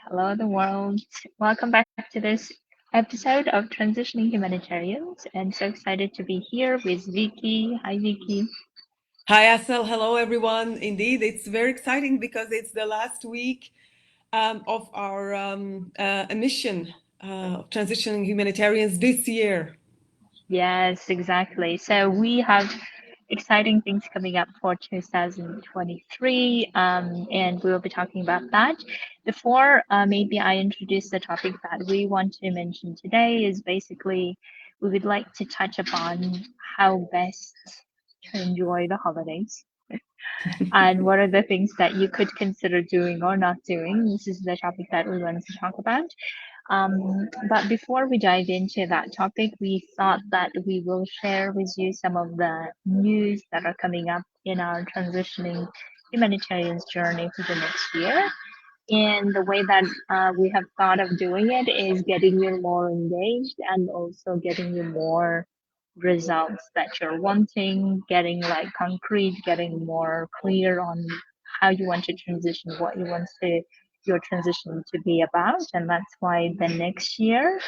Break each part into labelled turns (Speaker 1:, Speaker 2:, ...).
Speaker 1: Hello, the world. Welcome back to this episode of Transitioning Humanitarians. And so excited to be here with Vicky. Hi, Vicky.
Speaker 2: Hi, Asel. Hello, everyone. Indeed, it's very exciting because it's the last week of our emission of Transitioning Humanitarians this year.
Speaker 1: Yes, exactly. So we have exciting things coming up for 2023, and we will be talking about that. Before maybe I introduce the topic that we want to mention today is basically we would like to touch upon how best to enjoy the holidays and what are the things that you could consider doing or not doing. This is the topic that we wanted to talk about. But before we dive into that topic, we thought that we will share with you some of the news that are coming up in our transitioning humanitarians journey for the next year. And the way that we have thought of doing it is getting you more engaged and also getting you more results that you're wanting, getting like concrete, getting more clear on how you want to transition, what you want to your transition to be about. And that's why the next year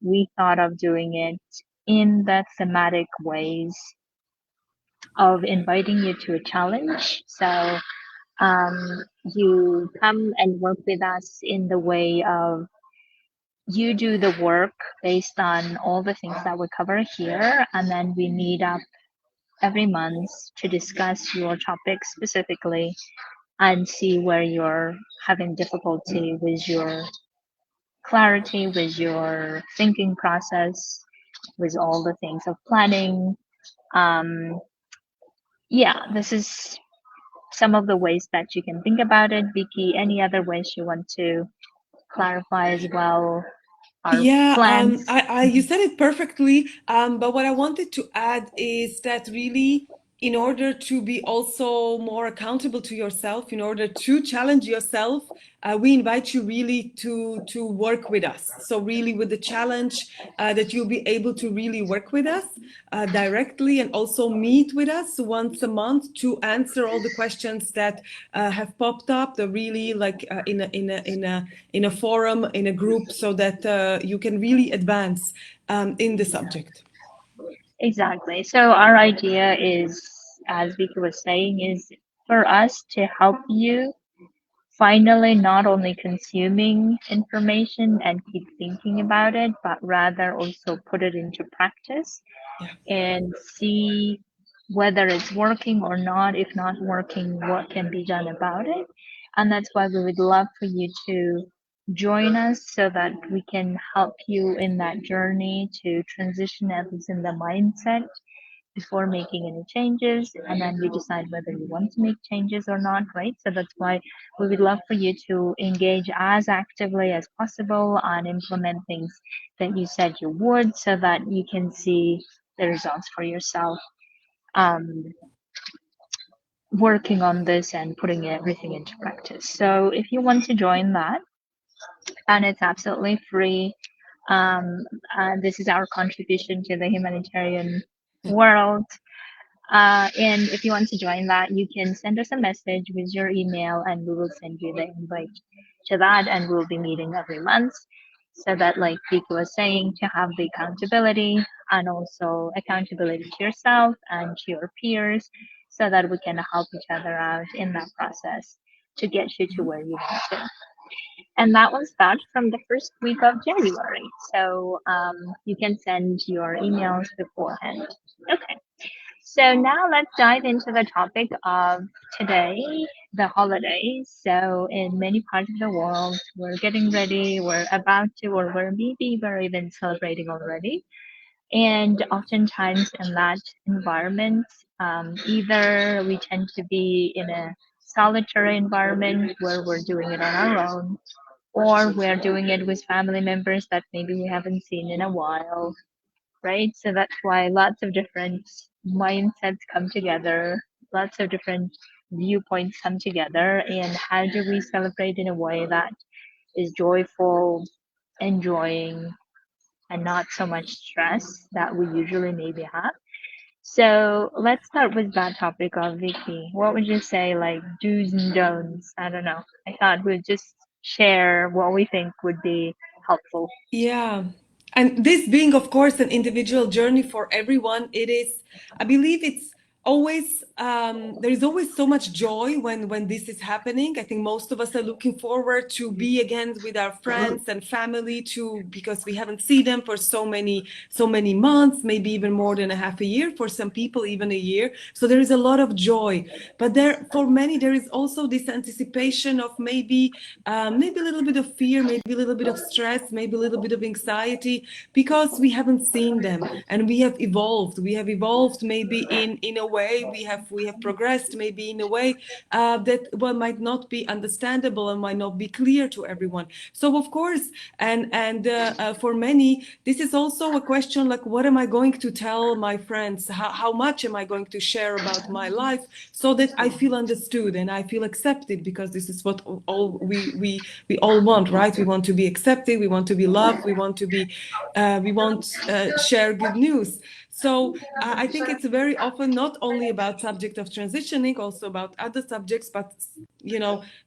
Speaker 1: we thought of doing it in the thematic ways of inviting you to a challenge. So you come and work with us in the way of you do the work based on all the things that we cover here, and then we meet up every month to discuss your topic specifically and see where you're having difficulty with your clarity, with your thinking process, with all the things of planning. Um, yeah, this is some of the ways that you can think about it. Vicky, any other ways you want to clarify as well our
Speaker 2: Yeah,
Speaker 1: plans?
Speaker 2: you said it perfectly. But what I wanted to add is that really, in order to be also more accountable to yourself, in order to challenge yourself, we invite you really to work with us. So really, with the challenge that you'll be able to really work with us directly and also meet with us once a month to answer all the questions that have popped up. The really like in a forum, in a group, so that you can really advance in the subject.
Speaker 1: Exactly. So our idea is, as Vicky was saying, is for us to help you finally not only consuming information and keep thinking about it, but rather also put it into practice
Speaker 2: Yeah.
Speaker 1: and see whether it's working or not. If not working, what can be done about it. And that's why we would love for you to join us so that we can help you in that journey to transition at least in the mindset before making any changes, and then we decide whether you want to make changes or not, right? So that's why we would love for you to engage as actively as possible and implement things that you said you would so that you can see the results for yourself, um, working on this and putting everything into practice. So if you want to join that, and it's absolutely free, um, this is our contribution to the humanitarian world. And if you want to join that, you can send us a message with your email and we will send you the invite to that. And we'll be meeting every month so that, like Vicky was saying, to have the accountability and also accountability to yourself and to your peers so that we can help each other out in that process to get you to where you want to. And that will start from the first week of January. So you can send your emails beforehand. Okay. So now let's dive into the topic of today, the holidays. So in many parts of the world, we're getting ready, we're about to, or we're even celebrating already. And oftentimes in that environment, either we tend to be in a solitary environment where we're doing it on our own, or we're doing it with family members that maybe we haven't seen in a while, right? So that's why lots of different mindsets come together, lots of different viewpoints come together. And how do we celebrate in a way that is joyful, enjoying, and not so much stress that we usually maybe have? So let's start with that topic of Vicky. What would you say, like do's and don'ts? I don't know. I thought we'd just share what we think would be helpful.
Speaker 2: Yeah. And this being, of course, an individual journey for everyone, it is, I believe it's always, there is always so much joy when this is happening. I think most of us are looking forward to be again with our friends and family to, because we haven't seen them for so many months, maybe even more than a half a year, for some people, even a year. So there is a lot of joy. But there, for many, there is also this anticipation of maybe a little bit of fear, maybe a little bit of stress, maybe a little bit of anxiety, because we haven't seen them and we have evolved. We have evolved maybe in a way, we have progressed maybe in a way that well might not be understandable and might not be clear to everyone. So of course, and for many, this is also a question like, what am I going to tell my friends? How much am I going to share about my life so that I feel understood and I feel accepted? Because this is what all we all want, right? We want to be accepted, we want to be loved, we want share good news. So I think it's very often not only about subject of transitioning, also about other subjects. But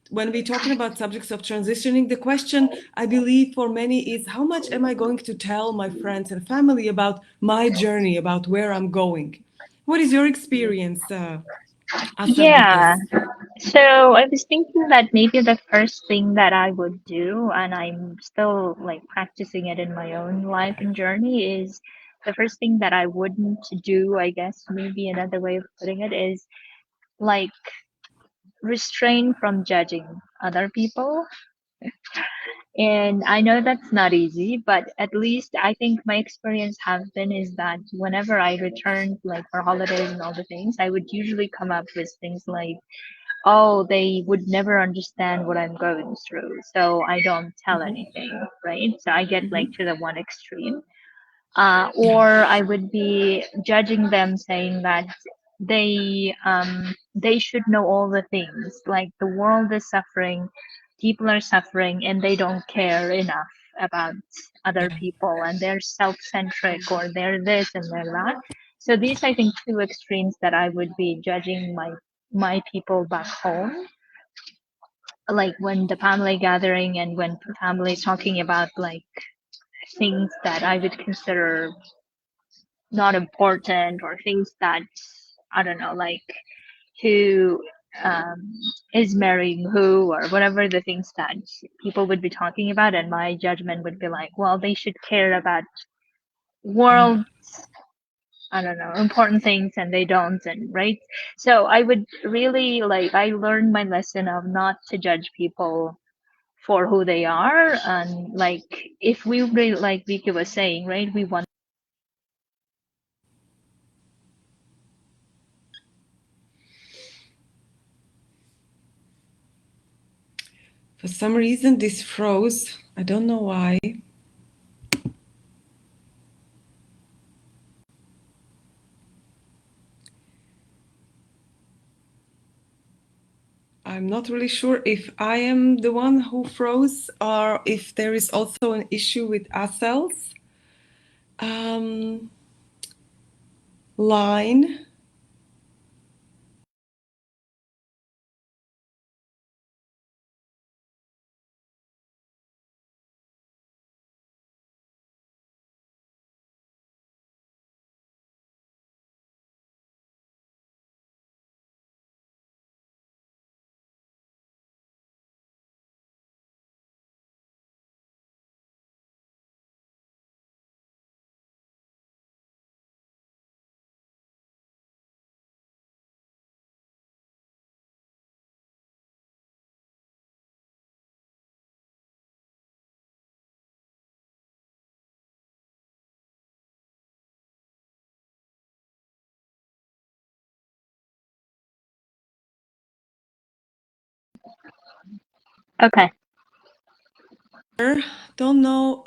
Speaker 2: when we're talking about subjects of transitioning, the question I believe for many is, how much am I going to tell my friends and family about my journey, about where I'm going? What is your experience, Asal, with
Speaker 1: Yeah.
Speaker 2: this?
Speaker 1: So I was thinking that maybe the first thing that I would do, and I'm still like practicing it in my own life and journey, is the first thing that I wouldn't do, I guess maybe another way of putting it is like restrain from judging other people. And I know that's not easy, but at least I think my experience have been is that whenever I returned like for holidays and all the things, I would usually come up with things like, oh, they would never understand what I'm going through, so I don't tell
Speaker 2: Hmm.
Speaker 1: anything, right? So I get like
Speaker 2: Hmm.
Speaker 1: to the one extreme.
Speaker 2: Yeah.
Speaker 1: Or I would be judging them, saying that they should know all the things. Like the world is suffering, people are suffering, and they don't care enough about other
Speaker 2: Yeah.
Speaker 1: people, and they're self-centric, or they're this and they're that. So these, I think, two extremes that I would be judging my people back home, like when the family gathering and when family is talking about like things that I would consider not important, or things that I don't know, like who um, is marrying who, or whatever the things that people would be talking about, and my judgment would be like, well, they should care about
Speaker 2: Yeah.
Speaker 1: world, I don't know, important things, and they don't, and right. So I would really like, I learned my lesson of not to judge people for who they are, and like if we really, like Vika was saying, right, we want.
Speaker 2: For some reason, this froze. I don't know why. I'm not really sure if I am the one who froze or if there is also an issue with Asel's um, line.
Speaker 1: Okay.
Speaker 2: Don't know.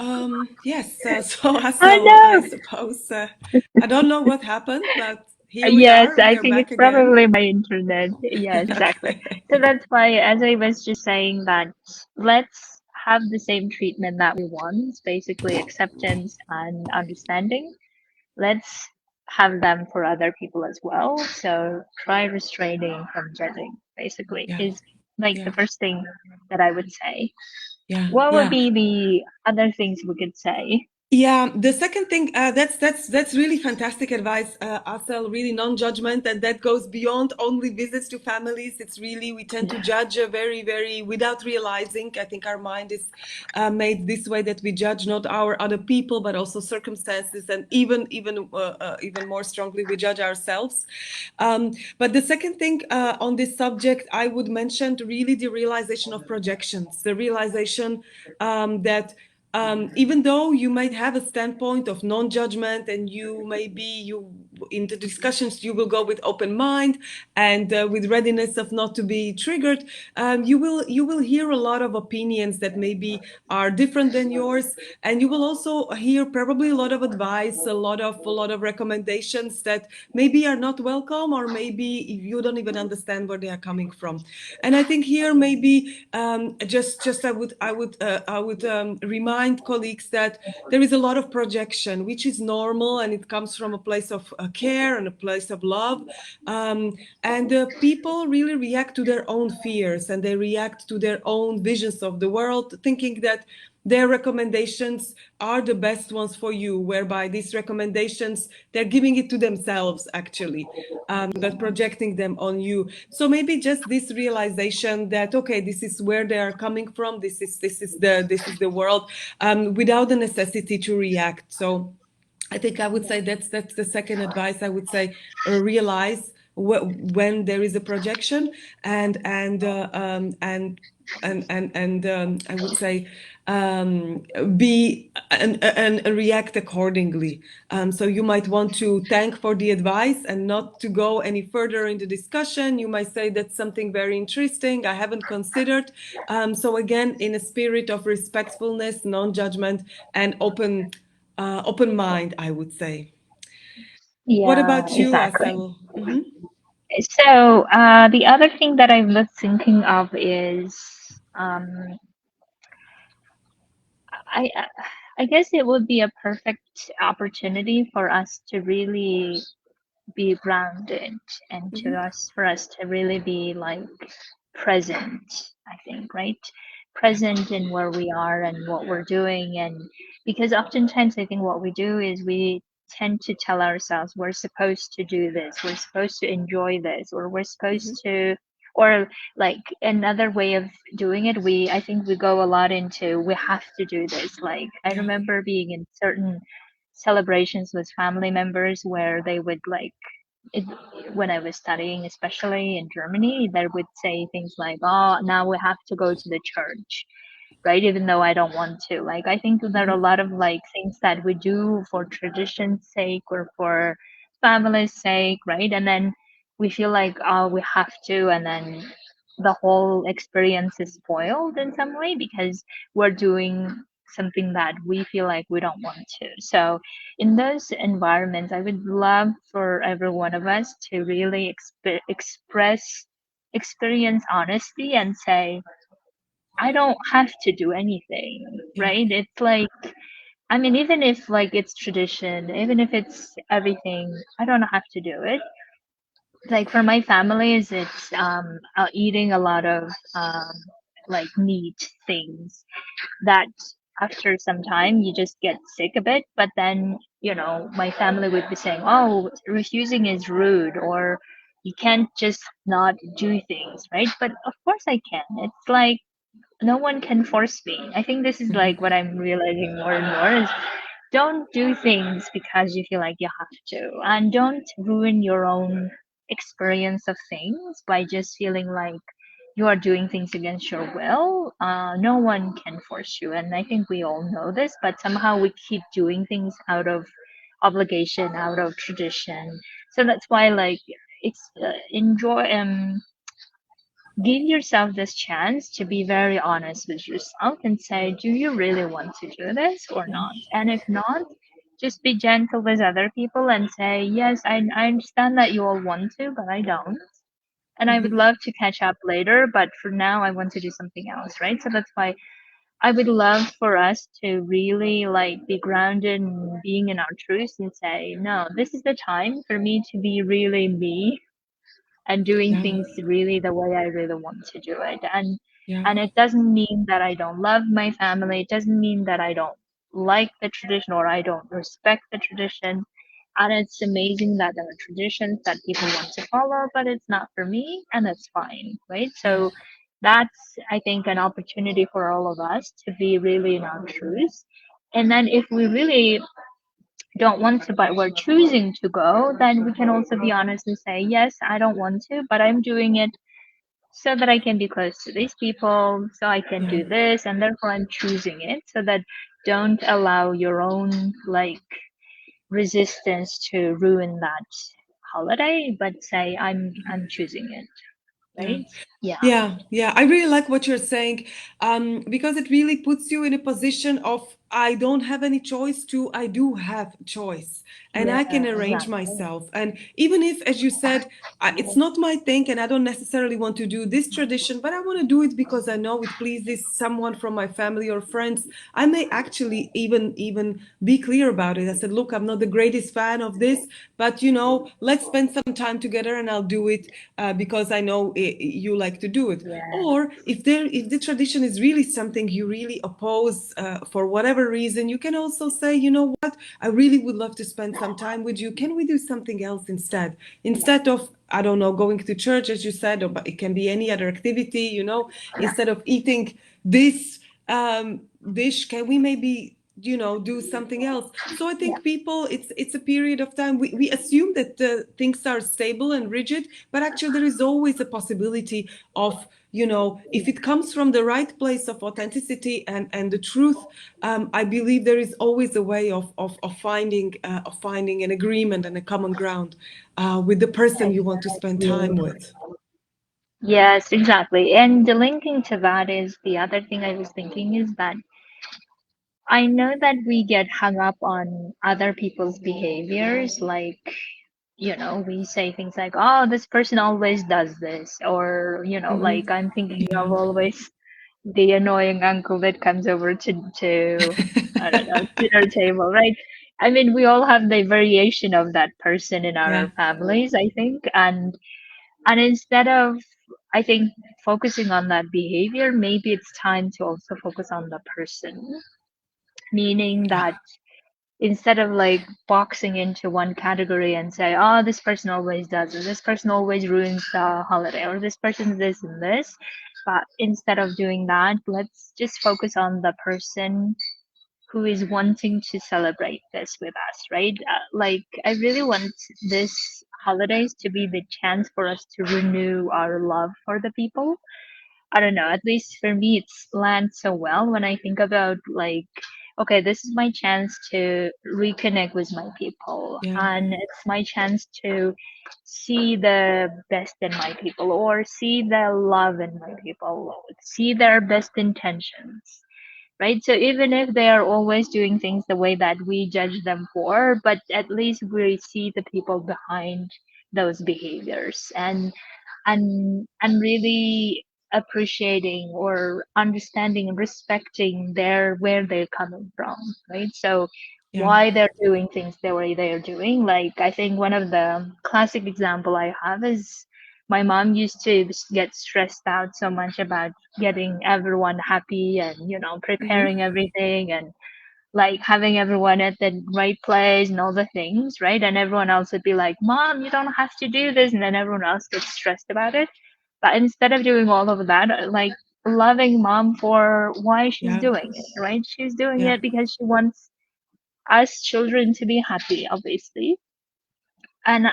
Speaker 2: Yes, so
Speaker 1: Oh
Speaker 2: Asel, I
Speaker 1: no.
Speaker 2: suppose I don't know what happened, but here we
Speaker 1: Yes,
Speaker 2: are. We
Speaker 1: I
Speaker 2: are
Speaker 1: think
Speaker 2: back
Speaker 1: it's
Speaker 2: again.
Speaker 1: probably my internet. Yes, exactly.
Speaker 2: Okay.
Speaker 1: So that's why, as I was just saying, that let's have the same treatment that we want, basically acceptance and understanding. Let's have them for other people as well. So try restraining from judging, basically,
Speaker 2: Yeah.
Speaker 1: is Like the
Speaker 2: Yeah.
Speaker 1: first thing that I would say.
Speaker 2: Yeah.
Speaker 1: What would
Speaker 2: Yeah.
Speaker 1: be the other things we could say?
Speaker 2: Yeah, the second thing, that's really fantastic advice, Asel. Really non-judgment, and that goes beyond only visits to families. It's really we tend to
Speaker 1: Yeah.
Speaker 2: judge very, very without realizing. I think our mind is made this way that we judge not our other people, but also circumstances, and even more strongly we judge ourselves. But the second thing on this subject, I would mention really the realization of projections, the realization that even though you might have a standpoint of non-judgment and you maybe you into discussions you will go with open mind and with readiness of not to be triggered, you will hear a lot of opinions that maybe are different than yours, and you will also hear probably a lot of advice, a lot of recommendations that maybe are not welcome, or maybe you don't even understand where they are coming from. And I think here maybe just I would remind colleagues that there is a lot of projection, which is normal, and it comes from a place of care and a place of love. And people really react to their own fears, and they react to their own visions of the world, thinking that their recommendations are the best ones for you, whereby these recommendations, they're giving it to themselves actually, but projecting them on you. So maybe just this realization that, okay, this is where they are coming from, this is the world, without the necessity to react. So I think I would say that's the second advice. I would say realize when there is a projection, and I would say be and react accordingly. So you might want to thank for the advice and not to go any further in the discussion. You might say that's something very interesting I haven't considered. So again, in a spirit of respectfulness, non-judgment, and open mind, I would say. What
Speaker 1: Yeah,
Speaker 2: about you,
Speaker 1: exactly.
Speaker 2: Asel? Mm-hmm.
Speaker 1: So the other thing that I was thinking of is um, I I guess it would be a perfect opportunity for us to really be grounded and to
Speaker 2: Mm-hmm.
Speaker 1: us for us to really be like present, I think, right?
Speaker 2: Yeah.
Speaker 1: Present in where we are and what we're doing. And because oftentimes I think what we do is we tend to tell ourselves we're supposed to do this, we're supposed to enjoy this, or we're
Speaker 2: Mm-hmm.
Speaker 1: supposed to, or like another way of doing it, I think we go a lot into we have to do this. Like I
Speaker 2: Yeah.
Speaker 1: remember being in certain celebrations with family members where they would like it, when I was studying, especially in Germany, they would say things like, "Oh, now we have to go to the church," right? Even though I don't want to. Like, I think there are
Speaker 2: Mm-hmm.
Speaker 1: a lot of like things that we do for tradition's sake or for family's sake, right? And then we feel like, oh, we have to, and then the whole experience is spoiled in some way because we're doing something that we feel like we don't want to. So, in those environments, I would love for every one of us to really express, experience honesty and say, I don't have to do anything,
Speaker 2: Yeah.
Speaker 1: right? It's like, I mean, even if like it's tradition, even if it's everything, I don't have to do it. Like for my families, it's eating a lot of like meat things that after some time you just get sick a bit. But then, you know, my family would be saying, oh, refusing is rude, or you can't just not do things, right? But of course I can. It's like no one can force me. I think this is
Speaker 2: Mm-hmm.
Speaker 1: like what I'm realizing more and more is don't do things because you feel like you have to, and don't ruin your own experience of things by just feeling like you are doing things against your will. No one can force you, and I think we all know this, but somehow we keep doing things out of obligation, out of tradition. So that's why, like, it's enjoy. Give yourself this chance to be very honest with yourself and say, do you really want to do this or not? And if not, just be gentle with other people and say, yes, I understand that you all want to, but I don't. And I would
Speaker 2: Mm-hmm.
Speaker 1: love to catch up later, but for now, I want to do something else, right? So that's why I would love for us to really like be grounded in being in our truth and say, no, this is the time for me to be really me and doing
Speaker 2: Yeah.
Speaker 1: things really the way I really want to do it.
Speaker 2: Yeah.
Speaker 1: And it doesn't mean that I don't love my family. It doesn't mean that I don't like the tradition or I don't respect the tradition. And it's amazing that there are traditions that people want to follow, but it's not for me, and that's fine, right?
Speaker 2: Yeah.
Speaker 1: So that's, I think, an opportunity for all of us to be really in our truth. And then if we really don't want to, but we're choosing to go, then we can also be honest and say, yes, I don't want to, but I'm doing it so that I can be close to these people, so I can
Speaker 2: Yeah.
Speaker 1: do this, and therefore I'm choosing it. So that don't allow your own like resistance to ruin that holiday, but say I'm choosing it,
Speaker 2: Yeah.
Speaker 1: right? Yeah,
Speaker 2: Yeah, yeah, I really like what you're saying, because it really puts you in a position of I don't have any choice to I do have choice, and I can
Speaker 1: yeah,
Speaker 2: arrange
Speaker 1: exactly.
Speaker 2: myself. And even if, as you said, it's not my thing, and I don't necessarily want to do this tradition, but I want to do it because I know it pleases someone from my family or friends. I may actually even be clear about it. I said, look, I'm not the greatest fan of this, but let's spend some time together, and I'll do it because I know you like to do it.
Speaker 1: Yeah,
Speaker 2: Or if the tradition is really something you really oppose for whatever reason, you can also say, you know what, I really would love to spend some time with you. Can we do something else instead? Instead of, I don't know, going to church, as you said, or but it can be any other activity, instead of eating this dish, can we maybe do something else? So I
Speaker 1: yeah,
Speaker 2: think people, it's a period of time. We assume that things are stable and rigid, but actually there is always a possibility of, if it comes from the right place of authenticity and the truth. I believe there is always a way of finding an agreement and a common ground with the person you want to spend time
Speaker 1: exactly.
Speaker 2: with.
Speaker 1: Yes, exactly. And the linking to that is the other thing I was thinking is that I know that we get hung up on other people's behaviors, like, we say things like, oh, this person always does this, or, like
Speaker 2: Hmm.
Speaker 1: I'm thinking of
Speaker 2: Yeah.
Speaker 1: always the annoying uncle that comes over to I don't know, dinner table, right? I mean, we all have the variation of that person in
Speaker 2: Yeah.
Speaker 1: our families, I think, and instead of, I think, focusing on that behavior, maybe it's time to also focus on the person, meaning
Speaker 2: Yeah.
Speaker 1: that instead of like boxing into one category and say, oh, this person always does it, this person always ruins the holiday, or this person this and this. But instead of doing that, let's just focus on the person who is wanting to celebrate this with us, right? Like, I really want this holidays to be the chance for us to renew our love for the people. I don't know, at least for me, it's lands so well when I think about like, okay, this is my chance to reconnect with my people,
Speaker 2: Yeah.
Speaker 1: and it's my chance to see the best in my people, or see the love in my people, see their best intentions, right? So even if they are always doing things the way that we judge them for, but at least we see the people behind those behaviors, and really appreciating or understanding and respecting their where they're coming from, right? So
Speaker 2: Yeah.
Speaker 1: why they're doing things the way they're doing. Like, I think one of the classic example I have is my mom used to get stressed out so much about getting everyone happy and
Speaker 2: Hmm.
Speaker 1: preparing everything and like having everyone at the right place and all the things, right? And everyone else would be like, Mom, you don't have to do this. And then everyone else gets stressed about it. But instead of doing all of that, like loving mom for why she's
Speaker 2: Yeah.
Speaker 1: doing it, right? She's doing
Speaker 2: Yeah.
Speaker 1: it because she wants us children to be happy, obviously. And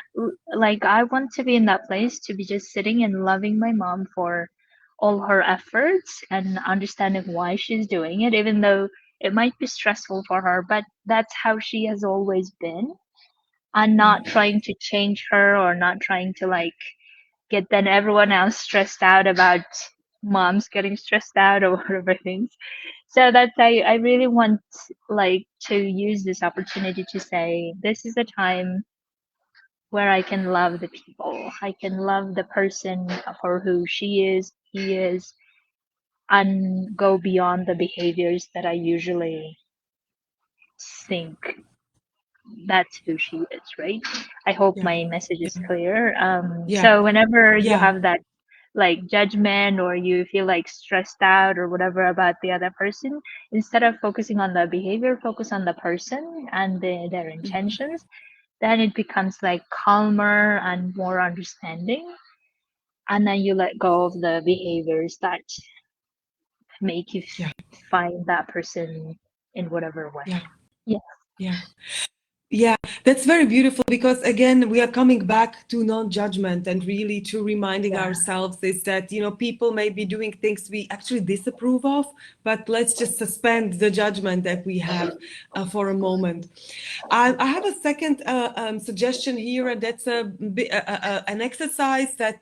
Speaker 1: like, I want to be in that place to be just sitting and loving my mom for all her efforts and understanding why she's doing it, even though it might be stressful for her, but that's how she has always been. And
Speaker 2: Yeah.
Speaker 1: not trying to change her, or not trying to like get then everyone else stressed out about moms getting stressed out or whatever things. So that's, I really want like to use this opportunity to say this is a time where I can love the people. I can love the person for who she is, he is, and go beyond the behaviors that I usually think that's who she is, right? I hope
Speaker 2: yeah,
Speaker 1: my message is
Speaker 2: yeah,
Speaker 1: clear.
Speaker 2: yeah,
Speaker 1: So whenever you
Speaker 2: yeah,
Speaker 1: have that like judgment or you feel like stressed out or whatever about the other person, instead of focusing on the behavior, focus on the person and their intentions. Then it becomes like calmer and more understanding. And then you let go of the behaviors that make you
Speaker 2: yeah,
Speaker 1: find that person in whatever way.
Speaker 2: yeah,
Speaker 1: Yeah,
Speaker 2: yeah. Yeah, that's very beautiful because again, we are coming back to non-judgment and really to reminding
Speaker 1: yeah,
Speaker 2: ourselves is that, people may be doing things we actually disapprove of, but let's just suspend the judgment that we have for a moment. I have a second suggestion here, and that's an exercise that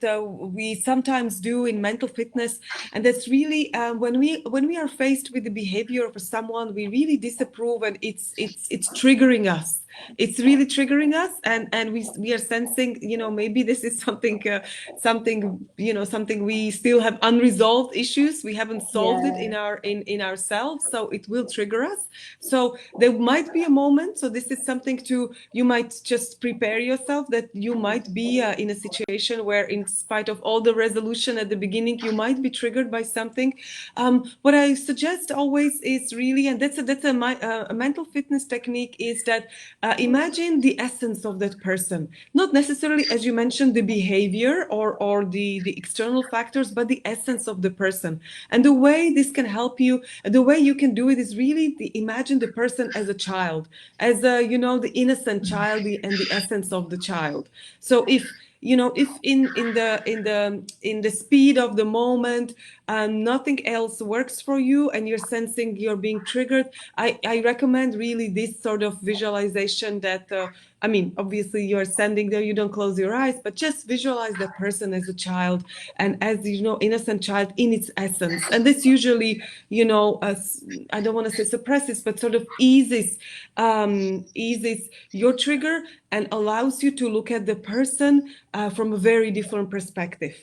Speaker 2: we sometimes do in mental fitness, and that's really when we are faced with the behavior of someone we really disapprove, and it's triggering us. It's really triggering us, and we are sensing, maybe this is something we still have unresolved issues. We haven't solved it
Speaker 1: yeah,
Speaker 2: in ourselves, so it will trigger us. So there might be a moment. So this is something to you might just prepare yourself that you might be in a situation where, in spite of all the resolution at the beginning, you might be triggered by something. What I suggest always is really, and that's a mental fitness technique, is that imagine the essence of that person, not necessarily, as you mentioned, the behavior or the external factors, but the essence of the person. And the way this can help you, the way you can do it is really imagine the person as a child, as the innocent child, and the essence of the child. So if in the speed of the moment, nothing else works for you and you're sensing you're being triggered, I recommend really this sort of visualization that I mean, obviously you're standing there, you don't close your eyes, but just visualize the person as a child, and as innocent child in its essence. And this usually, I don't want to say suppresses, but sort of eases your trigger and allows you to look at the person from a very different perspective.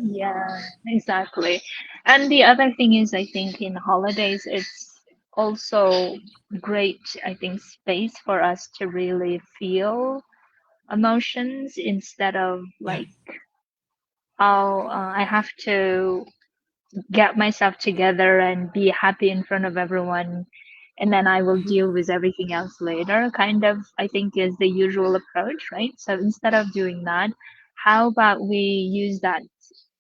Speaker 1: yeah, exactly. And the other thing is, I think in holidays, it's also great, I think, space for us to really feel emotions instead of
Speaker 2: Yeah,
Speaker 1: like, oh, I have to get myself together and be happy in front of everyone, and then I will deal with everything else later, kind of, I think, is the usual approach, right? So instead of doing that, how about we use that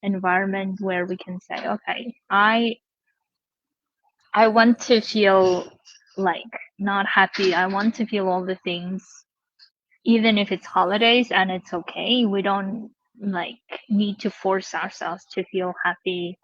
Speaker 1: environment where we can say, okay, I want to feel like not happy. I want to feel all the things, even if it's holidays and it's okay. We don't like need to force ourselves to feel happy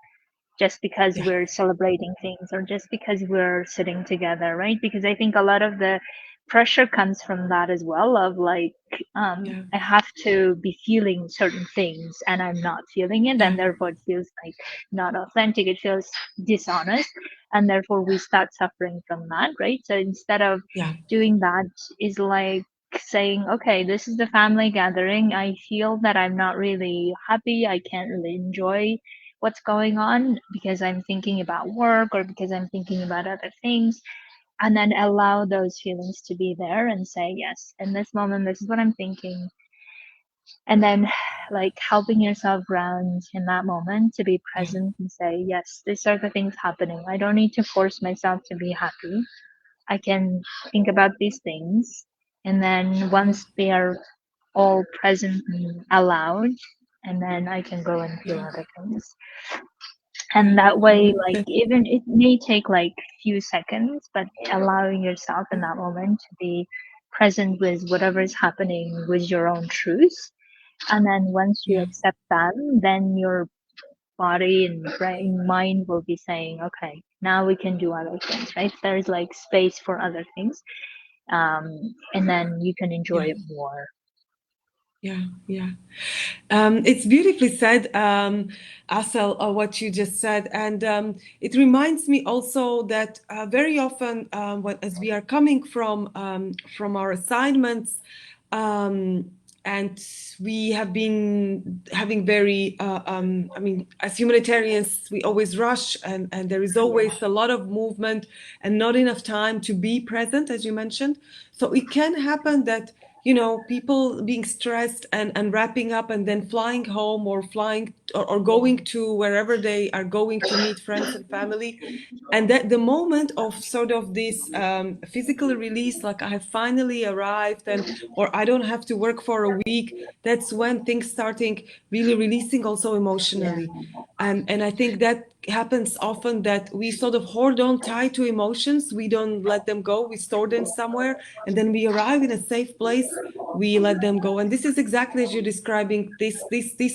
Speaker 1: just because
Speaker 2: yeah,
Speaker 1: we're celebrating things or just because we're sitting together, right? Because I think a lot of the pressure comes from that as well, of like,
Speaker 2: yeah,
Speaker 1: I have to be feeling certain things and I'm not feeling it,
Speaker 2: yeah,
Speaker 1: and therefore it feels like not authentic, it feels dishonest, and therefore we start suffering from that, right? So instead of
Speaker 2: yeah,
Speaker 1: doing that, is like saying, okay, this is the family gathering, I feel that I'm not really happy, I can't really enjoy what's going on because I'm thinking about work or because I'm thinking about other things, and then allow those feelings to be there and say, yes, in this moment, this is what I'm thinking. And then, like, helping yourself ground in that moment to be
Speaker 2: yeah,
Speaker 1: present and say, yes, these are the things happening. I don't need to force myself to be happy. I can think about these things. And then once they are all present and allowed, and then I can go and feel
Speaker 2: yeah,
Speaker 1: other things.
Speaker 2: yeah.
Speaker 1: And that way, like,
Speaker 2: That,
Speaker 1: even it may take like few seconds, but allowing yourself in that moment to be present with whatever is happening with your own truth. And then once you
Speaker 2: yeah,
Speaker 1: accept that, then your body and brain mind will be saying, okay, now we can do other things, right? There's like space for other things, and then you can enjoy
Speaker 2: yeah,
Speaker 1: it more.
Speaker 2: yeah, yeah. It's beautifully said, Asel, what you just said, and it reminds me also that very often, as we are coming from our assignments, um, and we have been having very I mean, as humanitarians, we always rush, and there is
Speaker 1: Yeah.
Speaker 2: always a lot of movement and not enough time to be present, as you mentioned. So it can happen that, you know, people being stressed and wrapping up and then flying home, or flying, or going to wherever they are going to meet friends and family, and that the moment of sort of this physical release, like I have finally arrived, and or I don't have to work for a week, that's when things starting really releasing also
Speaker 1: Yeah.
Speaker 2: emotionally. And I think that happens often, that we sort of hold on tight to emotions, we don't let them go, we store them somewhere, and then we arrive in a safe place, we let them go. And this is exactly as you're describing, these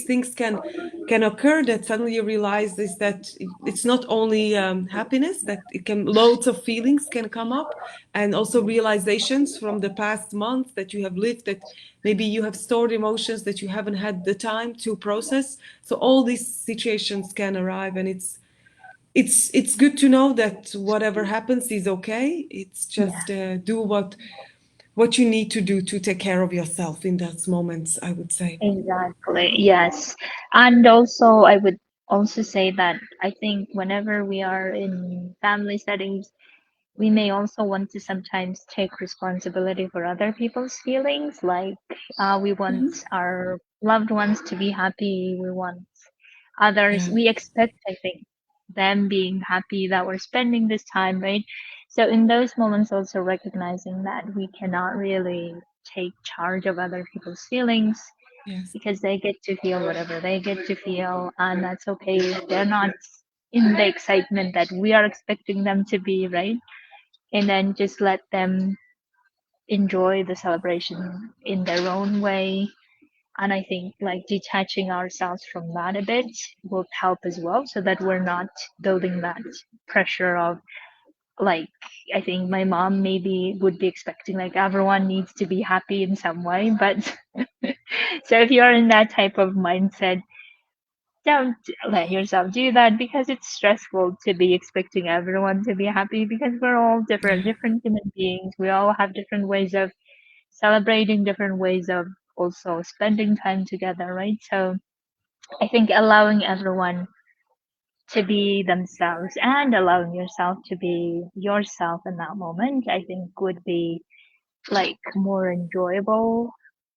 Speaker 2: things can occur, that suddenly you realize is that it's not only happiness, that it can, loads of feelings can come up, and also realizations from the past month that you have lived, that maybe you have stored emotions that you haven't had the time to process. So all these situations can arrive, and it's good to know that whatever happens is okay. It's
Speaker 1: Yeah.
Speaker 2: just do what you need to do to take care of yourself in those moments, I would say.
Speaker 1: Exactly. Yes. And also, I would also say that I think whenever we are in family settings, we may also want to sometimes take responsibility for other people's feelings. Like, we want
Speaker 2: Mhm.
Speaker 1: our loved ones to be happy. We want others,
Speaker 2: Yeah.
Speaker 1: we expect, I think, them being happy that we're spending this time, right? So, in those moments, also recognizing that we cannot really take charge of other people's feelings
Speaker 2: Yes.
Speaker 1: because they get to feel whatever they get to feel, and that's okay if they're not in the excitement that we are expecting them to be, right? And then just let them enjoy the celebration in their own way. And I think like detaching ourselves from that a bit will help as well, so that we're not building that pressure of like, I think my mom maybe would be expecting like everyone needs to be happy in some way, but so if you're in that type of mindset, don't let yourself do that, because it's stressful to be expecting everyone to be happy, because we're all different,
Speaker 2: Yeah.
Speaker 1: different human beings. We all have different ways of celebrating, different ways of also spending time together, right? So I think allowing everyone to be themselves and allowing yourself to be yourself in that moment, I think would be like more enjoyable,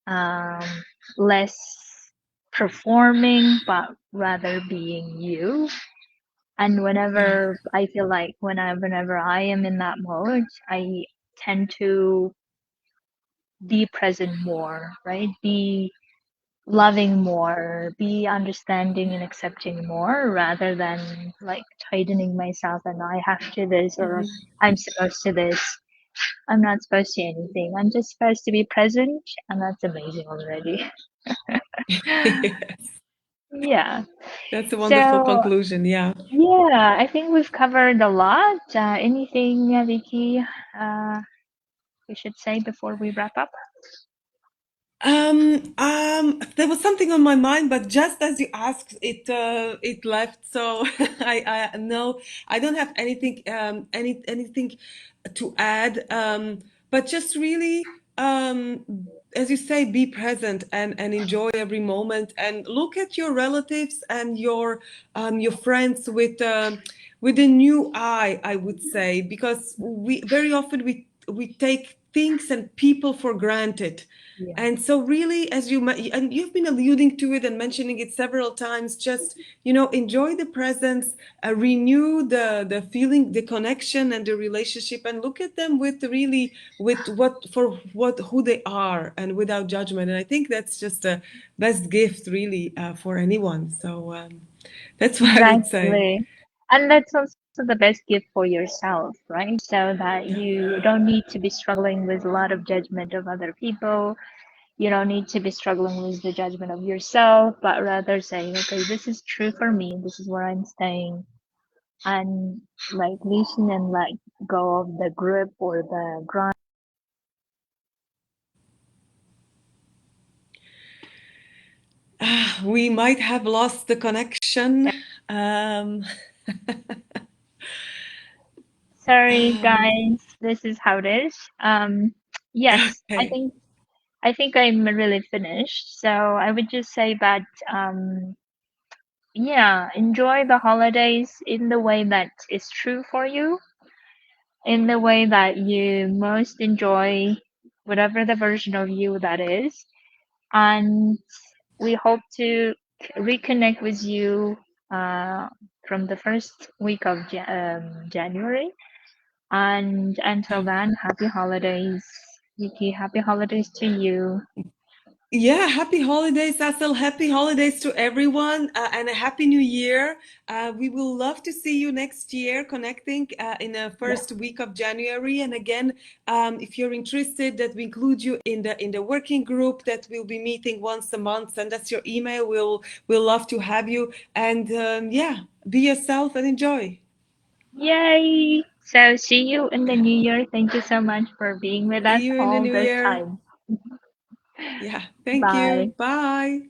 Speaker 1: um, less performing, but rather being you. And
Speaker 2: Yeah.
Speaker 1: whenever I feel like whenever I am in that mode, I tend to be present more, right? Be loving more, be understanding and accepting more, rather than like tightening myself and I have to this or
Speaker 2: Mhm.
Speaker 1: I'm supposed to this. I'm not supposed to anything. I'm just supposed to be present, and that's amazing already.
Speaker 2: Yes.
Speaker 1: Yeah.
Speaker 2: That's a wonderful
Speaker 1: So
Speaker 2: conclusion. Yeah.
Speaker 1: yeah, I think we've covered a lot. Anything, Vicky, uh, we should say before we wrap up?
Speaker 2: There was something on my mind, but just as you asked, it left. So I no, I don't have anything, anything to add. But just really, as you say, be present and enjoy every moment, and look at your relatives and your friends with a new eye, I would say, because we very often we take things and people for granted.
Speaker 1: Yeah.
Speaker 2: And so really, and you've been alluding to it and mentioning it several times, just, you know, enjoy the presence, renew the feeling, the connection and the relationship, and look at them with really, with what who they are, and without judgment. And I think that's just the best gift really, for anyone. So that's what I would say.
Speaker 1: Exactly. And that's also the best gift for yourself, right? So that
Speaker 2: Yeah.
Speaker 1: you don't need to be struggling with a lot of judgment of other people. You don't need to be struggling with the judgment of yourself, but rather saying, okay, this is true for me. This is where I'm staying. And like loosen and let go of the grip or the grind.
Speaker 2: We might have lost the connection. Um,
Speaker 1: Sorry,
Speaker 2: um,
Speaker 1: guys. This is how it is. Yes, I
Speaker 2: okay.
Speaker 1: think I think I'm really finished. So I would just say that, yeah, enjoy the holidays in the way that is true for you, in the way that you most enjoy whatever the version of you that is. And we hope to reconnect with you uh, from the first week of January. And until then, happy holidays. Yuki, happy holidays to you.
Speaker 2: Yeah, happy holidays, Cecil. Happy holidays to everyone, and a happy new year. We will love to see you next year connecting in the
Speaker 1: Yeah.
Speaker 2: first week of January. And again, if you're interested that we include you in the working group that we'll be meeting once a month, send us your email. We'll love to have you. And yeah, be yourself and enjoy.
Speaker 1: Yay! So see you in the new year. Thank you so much for being with us
Speaker 2: See you in the
Speaker 1: all
Speaker 2: new
Speaker 1: this
Speaker 2: year.
Speaker 1: time.
Speaker 2: Yeah, thank
Speaker 1: Bye.
Speaker 2: you. Bye.